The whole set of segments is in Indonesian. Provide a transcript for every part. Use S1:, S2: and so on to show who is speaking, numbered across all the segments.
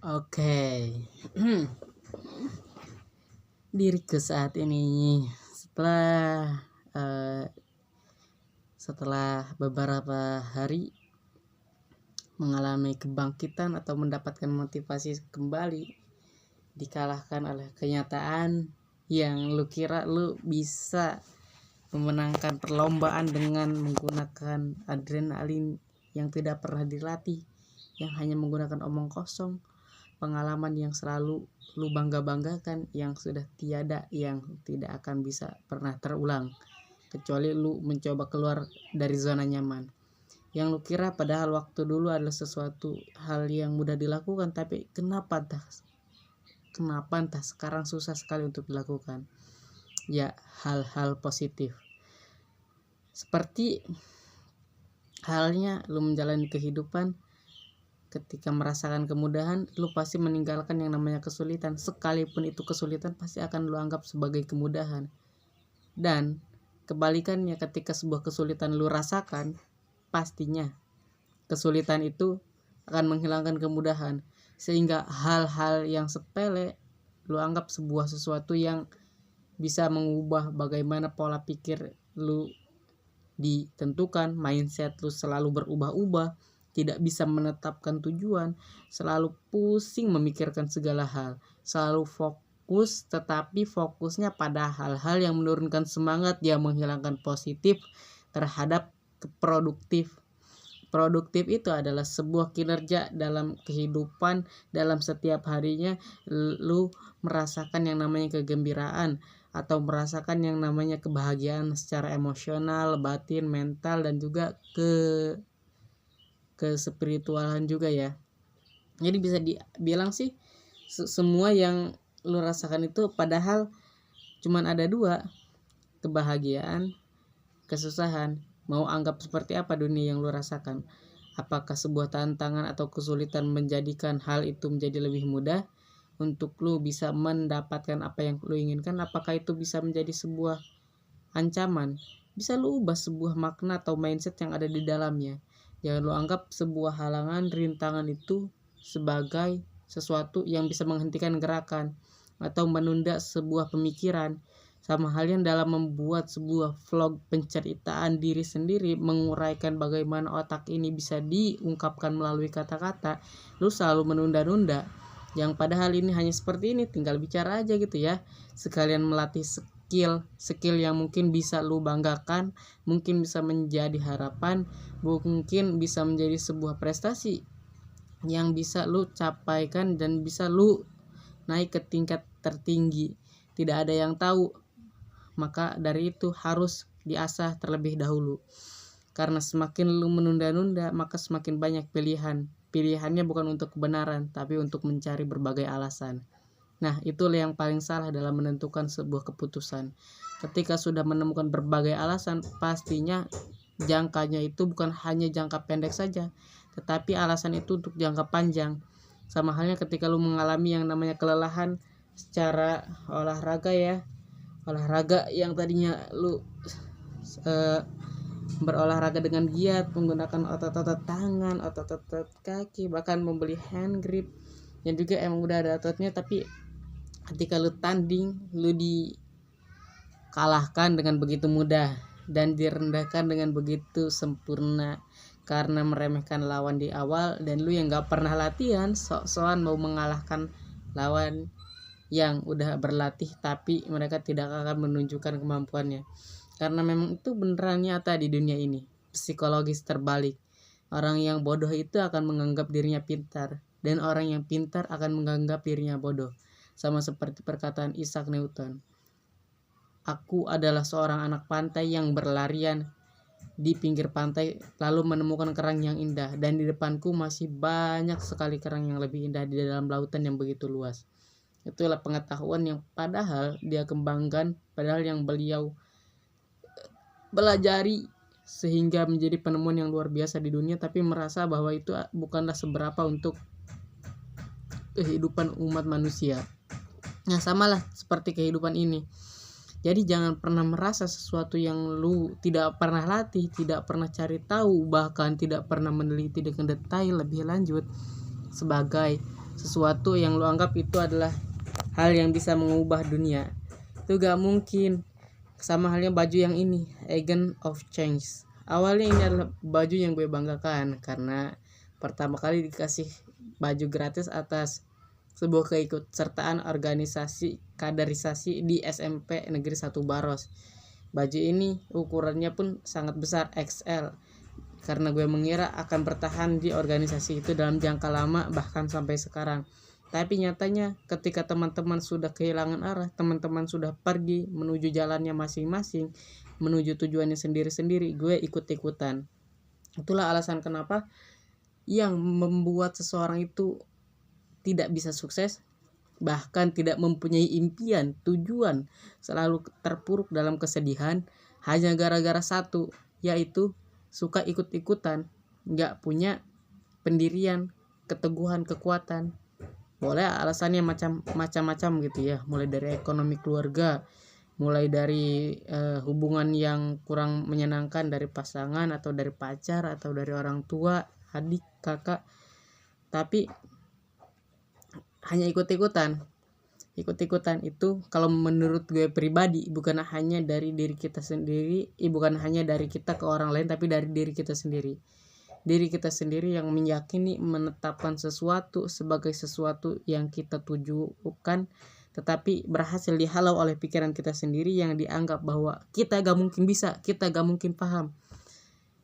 S1: Oke. Diriku saat ini eh, setelah beberapa hari mengalami kebangkitan atau mendapatkan motivasi kembali, dikalahkan oleh kenyataan yang lu kira lu bisa memenangkan perlombaan dengan menggunakan adrenalin yang tidak pernah dilatih, yang hanya menggunakan omong kosong, pengalaman yang selalu lu bangga-banggakan yang sudah tiada, yang tidak akan bisa pernah terulang kecuali lu mencoba keluar dari zona nyaman. Yang lu kira padahal waktu dulu adalah sesuatu hal yang mudah dilakukan, tapi kenapa entah sekarang susah sekali untuk dilakukan. Ya, hal-hal positif seperti halnya lu menjalani kehidupan. Ketika merasakan kemudahan, lu pasti meninggalkan yang namanya kesulitan. Sekalipun itu kesulitan, pasti akan lu anggap sebagai kemudahan. Dan kebalikannya, ketika sebuah kesulitan lu rasakan, pastinya kesulitan itu akan menghilangkan kemudahan. Sehingga hal-hal yang sepele lu anggap sebuah sesuatu yang bisa mengubah bagaimana pola pikir lu ditentukan. Mindset lu selalu berubah-ubah, tidak bisa menetapkan tujuan, selalu pusing memikirkan segala hal, selalu fokus, tetapi fokusnya pada hal-hal yang menurunkan semangat, yang menghilangkan positif terhadap produktif. Produktif itu adalah sebuah kinerja dalam kehidupan, dalam setiap harinya lu merasakan yang namanya kegembiraan atau merasakan yang namanya kebahagiaan secara emosional, batin, mental, dan juga ke spiritualan juga ya. Jadi bisa dibilang sih semua yang lu rasakan itu padahal cuman ada dua, kebahagiaan, kesusahan. Mau anggap seperti apa dunia yang lu rasakan? Apakah sebuah tantangan atau kesulitan menjadikan hal itu menjadi lebih mudah untuk lu bisa mendapatkan apa yang lu inginkan? Apakah itu bisa menjadi sebuah ancaman? Bisa lu ubah sebuah makna atau mindset yang ada di dalamnya. Jangan lu anggap sebuah halangan, rintangan itu sebagai sesuatu yang bisa menghentikan gerakan atau menunda sebuah pemikiran. Sama halnya dalam membuat sebuah vlog penceritaan diri sendiri, menguraikan bagaimana otak ini bisa diungkapkan melalui kata-kata, lu selalu menunda-nunda. Yang padahal ini hanya seperti ini, tinggal bicara aja gitu ya. Sekalian melatih skill yang mungkin bisa lu banggakan, mungkin bisa menjadi harapan, mungkin bisa menjadi sebuah prestasi yang bisa lu capaikan dan bisa lu naik ke tingkat tertinggi. Tidak ada yang tahu, maka dari itu harus diasah terlebih dahulu. Karena semakin lu menunda-nunda, maka semakin banyak pilihannya bukan untuk kebenaran, tapi untuk mencari berbagai alasan. Nah, itulah yang paling salah dalam menentukan sebuah keputusan. Ketika sudah menemukan berbagai alasan, pastinya jangkanya itu bukan hanya jangka pendek saja, tetapi alasan itu untuk jangka panjang. Sama halnya ketika lu mengalami yang namanya kelelahan secara olahraga ya. Olahraga yang tadinya lu berolahraga dengan giat, menggunakan otot-otot tangan, otot-otot kaki, bahkan membeli hand grip yang juga emang udah ada ototnya, tapi ketika lu tanding, lu dikalahkan dengan begitu mudah dan direndahkan dengan begitu sempurna karena meremehkan lawan di awal, dan lu yang gak pernah latihan sok-sokan mau mengalahkan lawan yang udah berlatih, tapi mereka tidak akan menunjukkan kemampuannya. Karena memang itu beneran nyata di dunia ini, psikologis terbalik. Orang yang bodoh itu akan menganggap dirinya pintar, dan orang yang pintar akan menganggap dirinya bodoh. Sama seperti perkataan Isaac Newton. Aku adalah seorang anak pantai yang berlarian di pinggir pantai lalu menemukan kerang yang indah, dan di depanku masih banyak sekali kerang yang lebih indah di dalam lautan yang begitu luas. Itulah pengetahuan yang padahal dia kembangkan, padahal yang beliau belajari sehingga menjadi penemuan yang luar biasa di dunia, tapi merasa bahwa itu bukanlah seberapa untuk kehidupan umat manusia. Nah, samalah seperti kehidupan ini. Jadi jangan pernah merasa sesuatu yang lu tidak pernah latih, tidak pernah cari tahu, bahkan tidak pernah meneliti dengan detail lebih lanjut sebagai sesuatu yang lu anggap itu adalah hal yang bisa mengubah dunia. Itu gak mungkin. Sama halnya baju yang ini, Agent of Change. Awalnya ini adalah baju yang gue banggakan karena pertama kali dikasih baju gratis atas sebuah keikutsertaan organisasi kaderisasi di SMP Negeri 1 Baros. Baju ini ukurannya pun sangat besar, XL, karena gue mengira akan bertahan di organisasi itu dalam jangka lama bahkan sampai sekarang. Tapi nyatanya ketika teman-teman sudah kehilangan arah, teman-teman sudah pergi menuju jalannya masing-masing, menuju tujuannya sendiri-sendiri, gue ikut-ikutan. Itulah alasan kenapa yang membuat seseorang itu tidak bisa sukses, bahkan tidak mempunyai impian, tujuan, selalu terpuruk dalam kesedihan, hanya gara-gara satu, yaitu suka ikut-ikutan, gak punya pendirian, keteguhan, kekuatan. Boleh alasannya macam-macam gitu ya, mulai dari ekonomi keluarga, mulai dari hubungan yang kurang menyenangkan dari pasangan atau dari pacar atau dari orang tua, adik, kakak. Tapi hanya ikut-ikutan itu kalau menurut gue pribadi bukan hanya dari diri kita sendiri, bukan hanya dari kita ke orang lain, tapi dari diri kita sendiri. Diri kita sendiri yang meyakini menetapkan sesuatu sebagai sesuatu yang kita tujukan, tetapi berhasil dihalau oleh pikiran kita sendiri yang dianggap bahwa kita gak mungkin bisa, kita gak mungkin paham,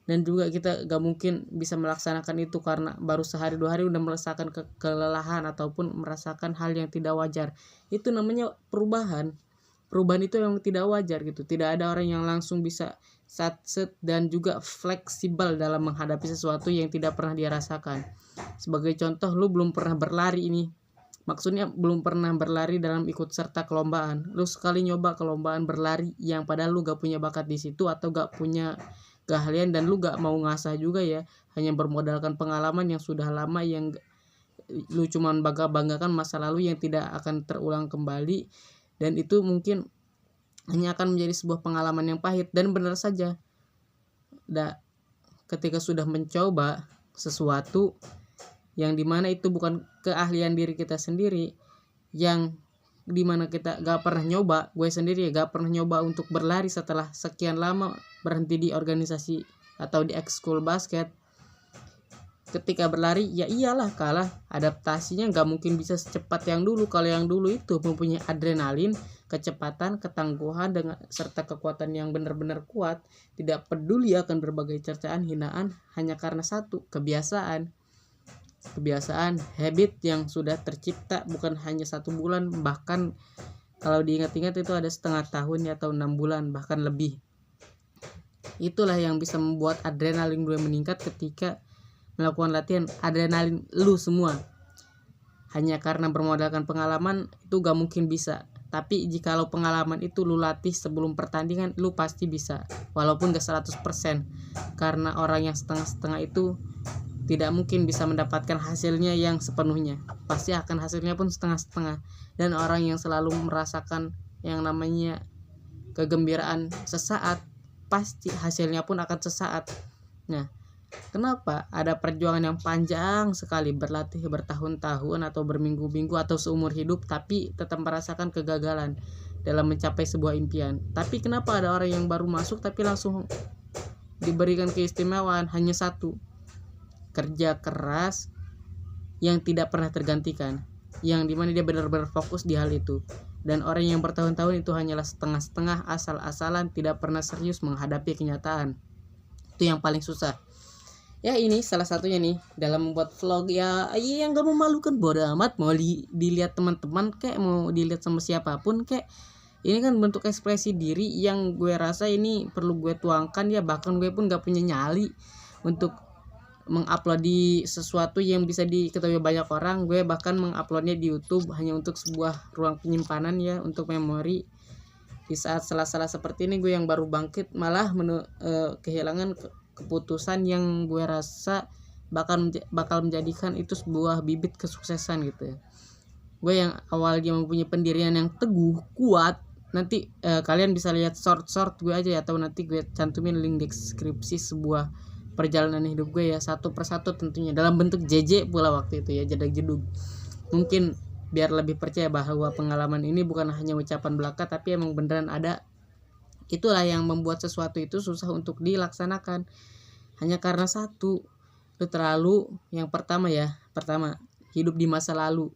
S1: dan juga kita gak mungkin bisa melaksanakan itu karena baru sehari 2 hari udah merasakan kelelahan ataupun merasakan hal yang tidak wajar. Itu namanya perubahan itu yang tidak wajar gitu. Tidak ada orang yang langsung bisa satset dan juga fleksibel dalam menghadapi sesuatu yang tidak pernah dia rasakan. Sebagai contoh, lu belum pernah berlari ini, maksudnya belum pernah berlari dalam ikut serta kelompaan. Lu sekali nyoba kelompaan berlari yang padahal lu gak punya bakat di situ atau gak punya keahlian dan lu gak mau ngasah juga ya, hanya bermodalkan pengalaman yang sudah lama yang lu cuman banggakan masa lalu yang tidak akan terulang kembali, dan itu mungkin hanya akan menjadi sebuah pengalaman yang pahit. Dan benar saja, ketika sudah mencoba sesuatu yang dimana itu bukan keahlian diri kita sendiri, yang dimana kita gak pernah nyoba, gue sendiri gak pernah nyoba untuk berlari setelah sekian lama berhenti di organisasi atau di ekskul basket. Ketika berlari ya iyalah kalah, adaptasinya gak mungkin bisa secepat yang dulu. Kalau yang dulu itu mempunyai adrenalin, kecepatan, ketangguhan dengan serta kekuatan yang benar-benar kuat, tidak peduli akan berbagai cercaan, hinaan, hanya karena satu, kebiasaan, habit yang sudah tercipta bukan hanya 1 bulan, bahkan kalau diingat-ingat itu ada setengah tahun atau 6 bulan bahkan lebih. Itulah yang bisa membuat adrenalin gue meningkat ketika melakukan latihan. Adrenalin lu semua hanya karena bermodalkan pengalaman itu gak mungkin bisa. Tapi jikalau pengalaman itu lu latih sebelum pertandingan, lu pasti bisa, walaupun gak 100%. Karena orang yang setengah-setengah itu tidak mungkin bisa mendapatkan hasilnya yang sepenuhnya, pasti akan hasilnya pun setengah-setengah. Dan orang yang selalu merasakan yang namanya kegembiraan sesaat, pasti hasilnya pun akan sesaat. Nah, kenapa ada perjuangan yang panjang sekali, berlatih bertahun-tahun atau berminggu-minggu atau seumur hidup, tapi tetap merasakan kegagalan dalam mencapai sebuah impian? Tapi kenapa ada orang yang baru masuk tapi langsung diberikan keistimewaan? Hanya satu, kerja keras yang tidak pernah tergantikan, yang dimana dia benar-benar fokus di hal itu. Dan orang yang bertahun-tahun itu hanyalah setengah-setengah, asal-asalan, tidak pernah serius menghadapi kenyataan. Itu yang paling susah. Ya ini salah satunya nih dalam membuat vlog ya, yang gak memalukan, bodo amat mau dilihat teman-teman kayak mau dilihat sama siapapun kayak. Ini kan bentuk ekspresi diri yang gue rasa ini perlu gue tuangkan ya, bahkan gue pun gak punya nyali untuk mengupload di sesuatu yang bisa diketahui banyak orang. Gue bahkan menguploadnya di YouTube hanya untuk sebuah ruang penyimpanan ya, untuk memori. Di saat sela-sela seperti ini gue yang baru bangkit malah kehilangan keputusan yang gue rasa bakal menjadikan itu sebuah bibit kesuksesan gitu ya. Gue yang awalnya mempunyai pendirian yang teguh, kuat. Nanti kalian bisa lihat short gue aja ya, atau nanti gue cantumin link deskripsi sebuah perjalanan hidup gue ya, satu persatu tentunya dalam bentuk JJ pula waktu itu ya, jedag jedug. Mungkin biar lebih percaya bahwa pengalaman ini bukan hanya ucapan belaka tapi emang beneran ada. Itulah yang membuat sesuatu itu susah untuk dilaksanakan. Hanya karena satu, lu terlalu, yang pertama hidup di masa lalu.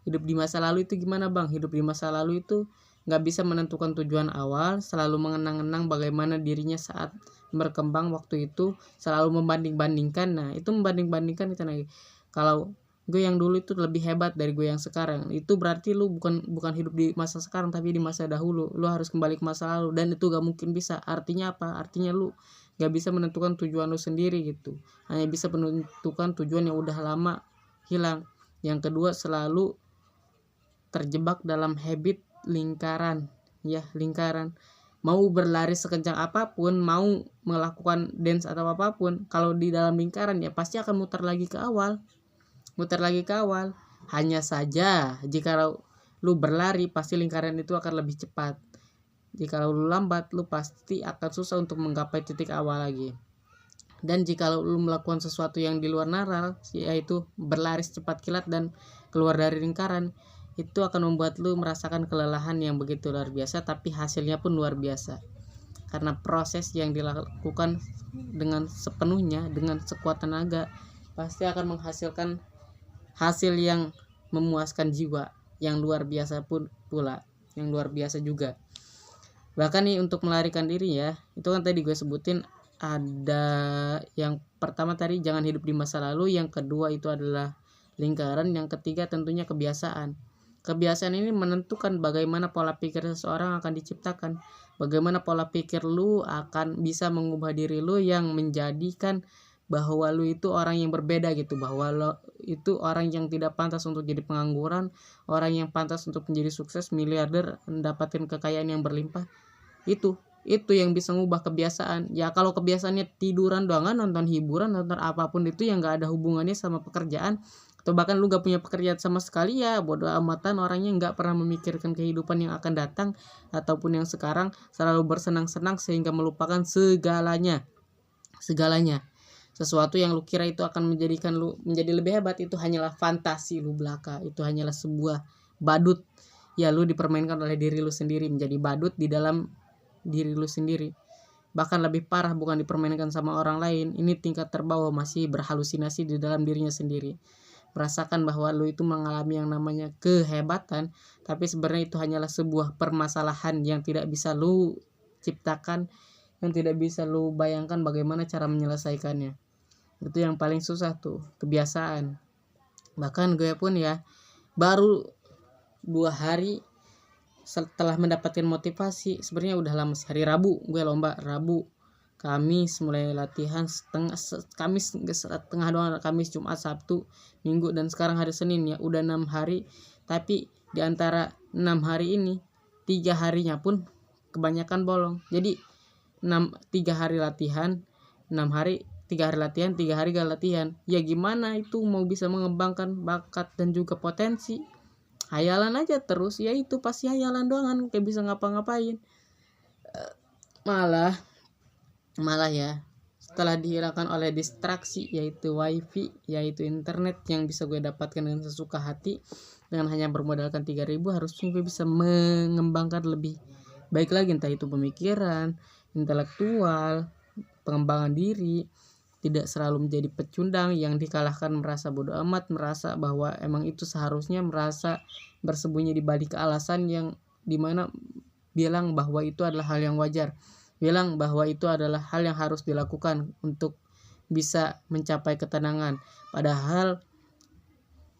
S1: Hidup di masa lalu itu gimana bang? Hidup di masa lalu itu gak bisa menentukan tujuan awal, selalu mengenang-enang bagaimana dirinya saat berkembang waktu itu, selalu membanding-bandingkan. Nah itu membanding-bandingkan itu lagi. Kalau gue yang dulu itu lebih hebat dari gue yang sekarang, itu berarti lu bukan hidup di masa sekarang tapi di masa dahulu. Lu harus kembali ke masa lalu, dan itu gak mungkin bisa. Artinya apa? Artinya lu gak bisa menentukan tujuan lu sendiri gitu, hanya bisa menentukan tujuan yang udah lama hilang. Yang kedua, selalu terjebak dalam habit lingkaran. Mau berlari sekencang apapun, mau melakukan dance atau apapun, kalau di dalam lingkaran ya pasti akan muter lagi ke awal. Hanya saja jika lu berlari, pasti lingkaran itu akan lebih cepat. Jika lu lambat, lu pasti akan susah untuk menggapai titik awal lagi. Dan jika lu melakukan sesuatu yang di luar nalar, yaitu berlari secepat kilat dan keluar dari lingkaran, itu akan membuat lu merasakan kelelahan yang begitu luar biasa, tapi hasilnya pun luar biasa. Karena proses yang dilakukan dengan sepenuhnya, dengan sekuat tenaga, pasti akan menghasilkan hasil yang memuaskan jiwa, yang luar biasa juga. Bahkan nih untuk melarikan diri ya, itu kan tadi gue sebutin ada yang pertama tadi jangan hidup di masa lalu, yang kedua itu adalah lingkaran, yang ketiga tentunya kebiasaan. Kebiasaan ini menentukan bagaimana pola pikir seseorang akan diciptakan, bagaimana pola pikir lu akan bisa mengubah diri lu yang menjadikan bahwa lu itu orang yang berbeda gitu, bahwa lu itu orang yang tidak pantas untuk jadi pengangguran, orang yang pantas untuk menjadi sukses, miliarder, mendapatkan kekayaan yang berlimpah. Itu yang bisa ngubah kebiasaan. Ya kalau kebiasaannya tiduran doang, nonton hiburan, nonton apapun itu yang gak ada hubungannya sama pekerjaan, atau bahkan lu gak punya pekerjaan sama sekali, ya bodoh amatan. Orangnya gak pernah memikirkan kehidupan yang akan datang ataupun yang sekarang, selalu bersenang-senang sehingga melupakan segalanya. Sesuatu yang lu kira itu akan menjadikan lu menjadi lebih hebat, itu hanyalah fantasi lu belaka. Itu hanyalah sebuah badut. Ya lu dipermainkan oleh diri lu sendiri, menjadi badut di dalam diri lu sendiri. Bahkan lebih parah, bukan dipermainkan sama orang lain, ini tingkat terbawah, masih berhalusinasi di dalam dirinya sendiri, merasakan bahwa lu itu mengalami yang namanya kehebatan, tapi sebenarnya itu hanyalah sebuah permasalahan yang tidak bisa lu ciptakan, yang tidak bisa lu bayangkan bagaimana cara menyelesaikannya. Itu yang paling susah tuh, kebiasaan. Bahkan gue pun ya baru 2 hari setelah mendapatkan motivasi, sebenarnya udah lama sih. Hari Rabu gue lomba, Rabu, Kamis mulai latihan Kamis setengah doang, Kamis, Jumat, Sabtu, Minggu, dan sekarang hari Senin ya, udah 6 hari. Tapi di antara 6 hari ini 3 harinya pun kebanyakan bolong. Jadi 3 hari latihan, 6 hari 3 hari latihan, 3 hari gak latihan. Ya gimana itu mau bisa mengembangkan bakat dan juga potensi? Hayalan aja terus, ya itu pasti hayalan doang kan, kayak bisa ngapa-ngapain. Malah ya, setelah dihilangkan oleh distraksi, yaitu wifi, yaitu internet yang bisa gue dapatkan dengan sesuka hati, dengan hanya bermodalkan 3.000, harusnya gue bisa mengembangkan lebih baik lagi, entah itu pemikiran, intelektual, pengembangan diri. Tidak selalu menjadi pecundang yang dikalahkan, merasa bodoh amat, merasa bahwa emang itu seharusnya, merasa bersembunyi di balik alasan yang dimana bilang bahwa itu adalah hal yang wajar, bilang bahwa itu adalah hal yang harus dilakukan untuk bisa mencapai ketenangan. Padahal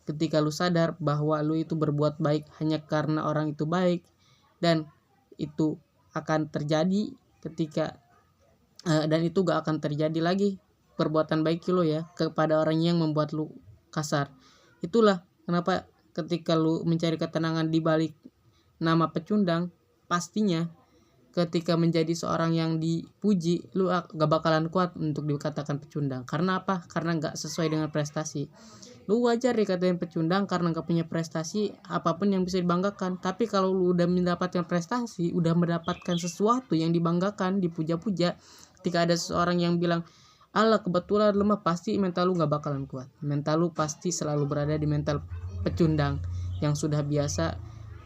S1: ketika lu sadar bahwa lu itu berbuat baik hanya karena orang itu baik, dan itu akan terjadi ketika dan itu gak akan terjadi lagi perbuatan baik lo ya kepada orang yang membuat lu kasar. Itulah kenapa ketika lu mencari ketenangan di balik nama pecundang, pastinya ketika menjadi seorang yang dipuji, lu gak bakalan kuat untuk dikatakan pecundang. Karena apa? Karena gak sesuai dengan prestasi. Lu wajar dikatain pecundang karena gak punya prestasi apapun yang bisa dibanggakan. Tapi kalau lu udah mendapatkan prestasi, udah mendapatkan sesuatu yang dibanggakan, dipuja-puja, ketika ada seseorang yang bilang Allah kebetulan lemah, pasti mental lu gak bakalan kuat. Mental lu pasti selalu berada di mental pecundang yang sudah biasa,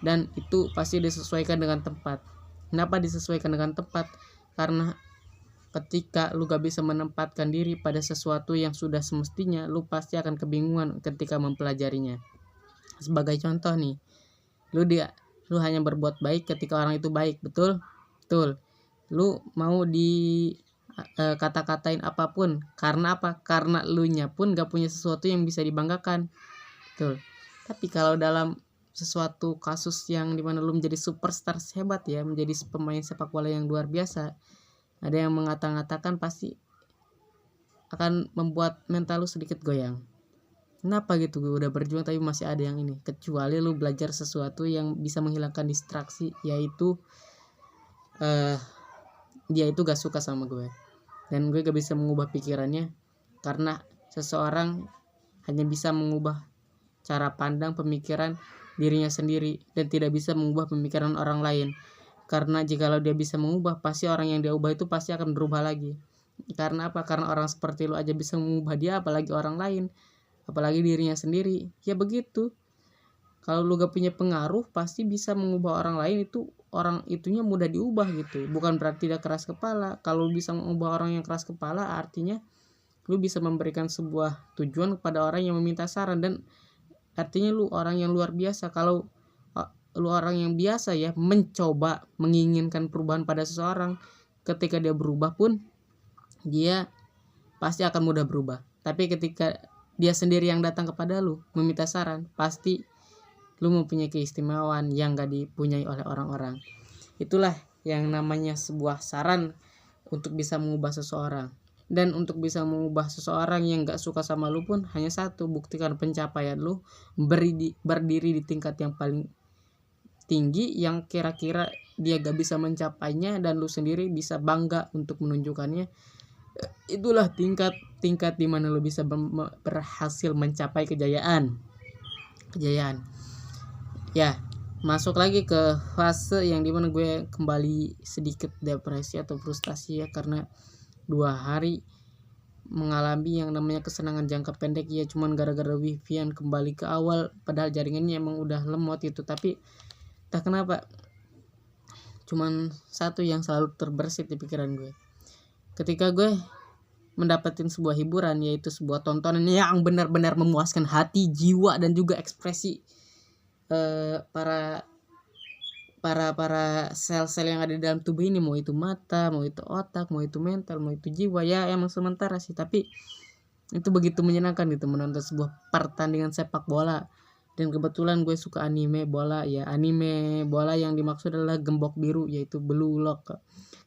S1: dan itu pasti disesuaikan dengan tempat. Kenapa disesuaikan dengan tempat? Karena ketika lu gak bisa menempatkan diri pada sesuatu yang sudah semestinya, lu pasti akan kebingungan ketika mempelajarinya. Sebagai contoh nih, lu hanya berbuat baik ketika orang itu baik, betul? Lu mau kata-katain apapun, karena apa? Karena lu nya pun gak punya sesuatu yang bisa dibanggakan, betul. Tapi kalau dalam sesuatu kasus yang dimana lu menjadi superstar hebat ya, menjadi pemain sepak bola yang luar biasa, ada yang mengatakan pasti akan membuat mental lu sedikit goyang. Kenapa gitu? Gue udah berjuang tapi masih ada yang ini. Kecuali lu belajar sesuatu yang bisa menghilangkan distraksi, yaitu dia itu gak suka sama gue, dan gue gak bisa mengubah pikirannya, karena seseorang hanya bisa mengubah cara pandang pemikiran dirinya sendiri dan tidak bisa mengubah pemikiran orang lain. Karena jikalau dia bisa mengubah, pasti orang yang dia ubah itu pasti akan berubah lagi. Karena apa? Karena orang seperti lu aja bisa mengubah dia, apalagi orang lain, apalagi dirinya sendiri. Ya begitu. Kalau lu gak punya pengaruh, pasti bisa mengubah orang lain, itu orang itunya mudah diubah gitu. Bukan berarti dia keras kepala. Kalau bisa mengubah orang yang keras kepala, artinya lu bisa memberikan sebuah tujuan kepada orang yang meminta saran, dan artinya lu orang yang luar biasa. Kalau lu orang yang biasa ya, mencoba menginginkan perubahan pada seseorang, ketika dia berubah pun dia pasti akan mudah berubah. Tapi ketika dia sendiri yang datang kepada lu meminta saran, pasti lu mempunyai keistimewaan yang gak dipunyai oleh orang-orang. Itulah yang namanya sebuah saran untuk bisa mengubah seseorang. Dan untuk bisa mengubah seseorang yang gak suka sama lu pun hanya satu, buktikan pencapaian lu berdiri di tingkat yang paling tinggi yang kira-kira dia gak bisa mencapainya, dan lu sendiri bisa bangga untuk menunjukkannya. Itulah tingkat dimana lu bisa berhasil mencapai kejayaan. Ya, masuk lagi ke fase yang dimana gue kembali sedikit depresi atau frustasi ya, karena 2 hari mengalami yang namanya kesenangan jangka pendek ya, cuman gara-gara wifi-an kembali ke awal, padahal jaringannya emang udah lemot itu. Tapi entah kenapa cuman satu yang selalu terbersit di pikiran gue ketika gue mendapatkan sebuah hiburan, yaitu sebuah tontonan yang benar-benar memuaskan hati, jiwa, dan juga ekspresi para sel-sel yang ada di dalam tubuh ini, mau itu mata, mau itu otak, mau itu mental, mau itu jiwa. Ya emang sementara sih, tapi itu begitu menyenangkan gitu menonton sebuah pertandingan sepak bola. Dan kebetulan gue suka anime bola ya, anime bola yang dimaksud adalah Gembok Biru, yaitu Blue Lock,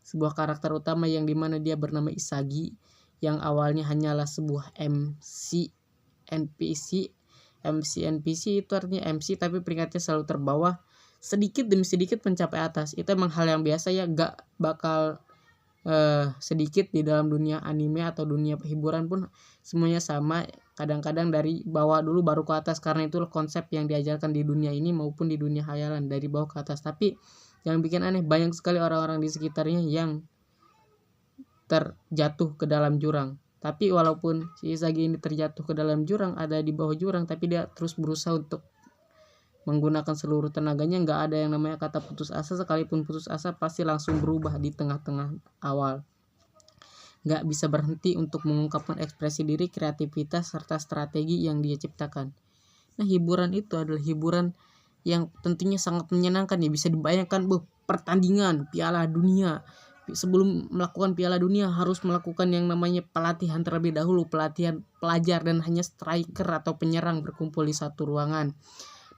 S1: sebuah karakter utama yang dimana dia bernama Isagi, yang awalnya hanyalah sebuah NPC itu artinya MC, tapi peringkatnya selalu terbawah, sedikit demi sedikit mencapai atas. Itu emang hal yang biasa ya, gak bakal sedikit di dalam dunia anime atau dunia hiburan pun semuanya sama, kadang-kadang dari bawah dulu baru ke atas, karena itu konsep yang diajarkan di dunia ini maupun di dunia khayalan, dari bawah ke atas. Tapi yang bikin aneh, banyak sekali orang-orang di sekitarnya yang terjatuh ke dalam jurang. Tapi walaupun si Isagi ini terjatuh ke dalam jurang, ada di bawah jurang, tapi dia terus berusaha untuk menggunakan seluruh tenaganya. Nggak ada yang namanya kata putus asa. Sekalipun putus asa pasti langsung berubah di tengah-tengah awal. Nggak bisa berhenti untuk mengungkapkan ekspresi diri, kreativitas, serta strategi yang dia ciptakan. Nah, hiburan itu adalah hiburan yang tentunya sangat menyenangkan ya. Bisa dibayangkan pertandingan Piala Dunia. Sebelum melakukan Piala Dunia harus melakukan yang namanya pelatihan terlebih dahulu, pelatihan pelajar, dan hanya striker atau penyerang berkumpul di satu ruangan.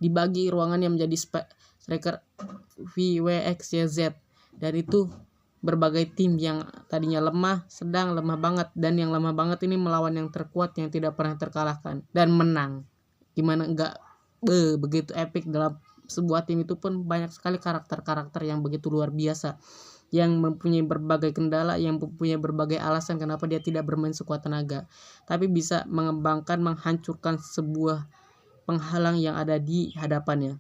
S1: Dibagi ruangannya menjadi striker V, W, X, Y, Z. Dan itu berbagai tim yang tadinya lemah, sedang, lemah banget, dan yang lemah banget ini melawan yang terkuat yang tidak pernah terkalahkan dan menang. Gimana enggak begitu epic. Dalam sebuah tim itu pun banyak sekali karakter-karakter yang begitu luar biasa, yang mempunyai berbagai kendala, yang mempunyai berbagai alasan kenapa dia tidak bermain sekuat tenaga, tapi bisa mengembangkan, menghancurkan sebuah penghalang yang ada di hadapannya.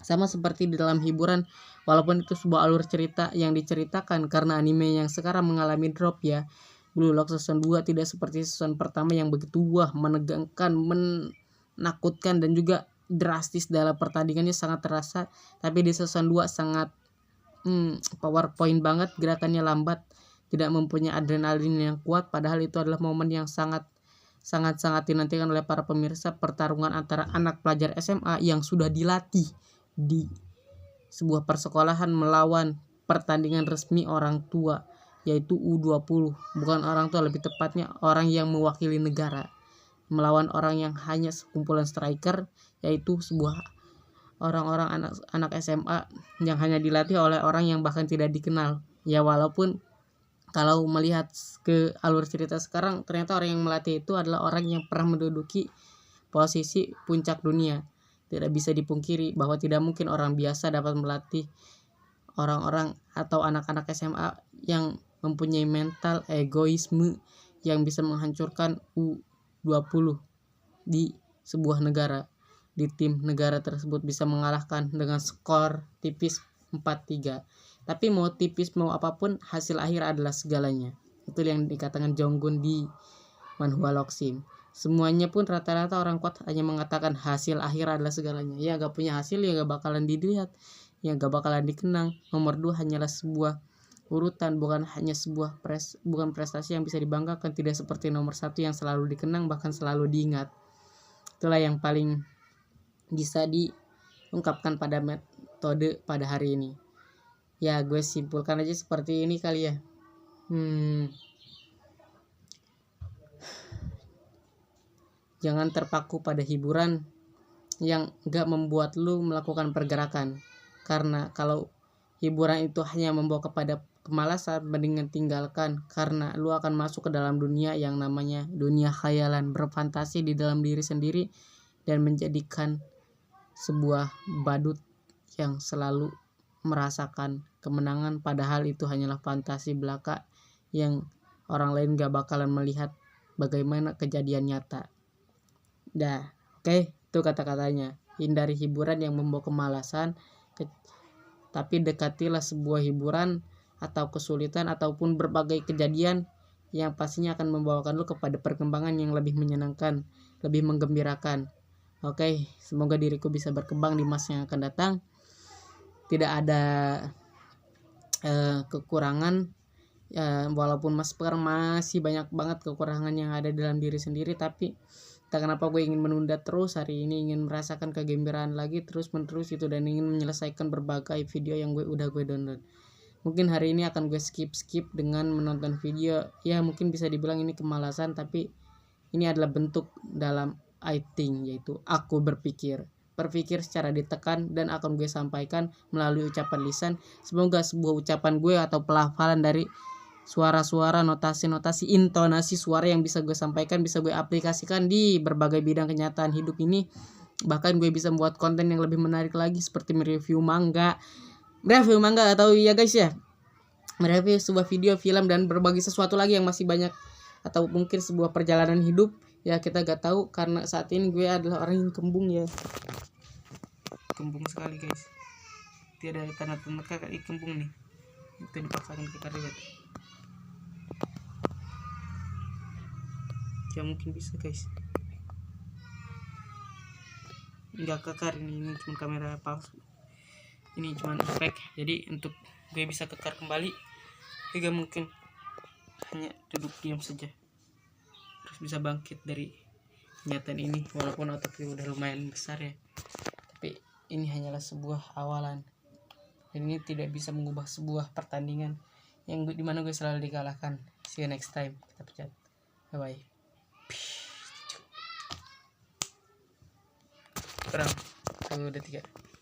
S1: Sama seperti di dalam hiburan, walaupun itu sebuah alur cerita yang diceritakan, karena anime yang sekarang mengalami drop ya, Blue Lock season 2 tidak seperti season pertama yang begitu menegangkan, menakutkan, dan juga drastis dalam pertandingannya sangat terasa, tapi di season 2 sangat PowerPoint banget, gerakannya lambat, tidak mempunyai adrenalin yang kuat, padahal itu adalah momen yang sangat dinantikan oleh para pemirsa, pertarungan antara anak pelajar SMA yang sudah dilatih di sebuah persekolahan melawan pertandingan resmi orang tua, yaitu U20. Bukan orang tua, lebih tepatnya orang yang mewakili negara, melawan orang yang hanya sekumpulan striker, yaitu sebuah orang-orang anak SMA yang hanya dilatih oleh orang yang bahkan tidak dikenal. Ya, walaupun kalau melihat ke alur cerita sekarang, ternyata orang yang melatih itu adalah orang yang pernah menduduki posisi puncak dunia. Tidak bisa dipungkiri bahwa tidak mungkin orang biasa dapat melatih orang-orang atau anak-anak SMA yang mempunyai mental egoisme yang bisa menghancurkan U20 di sebuah negara. Di tim negara tersebut bisa mengalahkan dengan skor tipis 4-3. Tapi mau tipis mau apapun, hasil akhir adalah segalanya. Itu yang dikatakan Jonggun di manhwa Loksim. Semuanya pun rata-rata orang kuat hanya mengatakan hasil akhir adalah segalanya. Ya, gak punya hasil ya gak bakalan dilihat, ya gak bakalan dikenang. Nomor 2 hanyalah sebuah urutan, bukan hanya sebuah bukan prestasi yang bisa dibanggakan. Tidak seperti nomor 1 yang selalu dikenang, bahkan selalu diingat. Itulah yang paling bisa diungkapkan pada metode pada hari ini. Ya, gue simpulkan aja seperti ini kali ya. Jangan terpaku pada hiburan yang gak membuat lu melakukan pergerakan. Karena kalau hiburan itu hanya membawa kepada kemalasan, mendingan tinggalkan. Karena lu akan masuk ke dalam dunia yang namanya dunia khayalan, berfantasi di dalam diri sendiri dan menjadikan sebuah badut yang selalu merasakan kemenangan, padahal itu hanyalah fantasi belaka yang orang lain gak bakalan melihat bagaimana kejadian nyata. Oke, itu kata-katanya. Hindari hiburan yang membawa kemalasan, tapi dekatilah sebuah hiburan atau kesulitan ataupun berbagai kejadian yang pastinya akan membawakan lu kepada perkembangan yang lebih menyenangkan, lebih menggembirakan. Oke, semoga diriku bisa berkembang di masa yang akan datang. Tidak ada kekurangan, walaupun sekarang masih banyak banget kekurangan yang ada dalam diri sendiri, tapi entah kenapa gue ingin menunda terus hari ini, ingin merasakan kegembiraan lagi terus menerus itu, dan ingin menyelesaikan berbagai video yang udah gue download. Mungkin hari ini akan gue skip dengan menonton video. Ya, mungkin bisa dibilang ini kemalasan, tapi ini adalah bentuk dalam I think, yaitu aku berpikir secara ditekan dan akan gue sampaikan melalui ucapan lisan. Semoga sebuah ucapan gue atau pelafalan dari suara-suara, notasi-notasi, intonasi suara yang bisa gue sampaikan, bisa gue aplikasikan di berbagai bidang kenyataan hidup ini. Bahkan gue bisa membuat konten yang lebih menarik lagi, seperti mereview manga atau ya guys ya, mereview sebuah video, film, dan berbagai sesuatu lagi yang masih banyak, atau mungkin sebuah perjalanan hidup. Ya, kita gak tahu, karena saat ini gue adalah orang yang kembung ya. Kembung sekali guys. Tidak ada tanda-tanda kaki kembung nih. Itu dipaksakan ke karya. Ya mungkin bisa guys. Enggak kekar ini cuma kamera palsu. Ini cuma efek. Jadi untuk gue bisa kekar kembali, juga mungkin hanya duduk diam saja. Terus bisa bangkit dari kenyataan ini, walaupun otaknya udah lumayan besar ya, tapi ini hanyalah sebuah awalan, dan ini tidak bisa mengubah sebuah pertandingan yang dimana gue selalu dikalahkan. See you next time, kita pecat, bye bye. Kurang 1, 2, 3.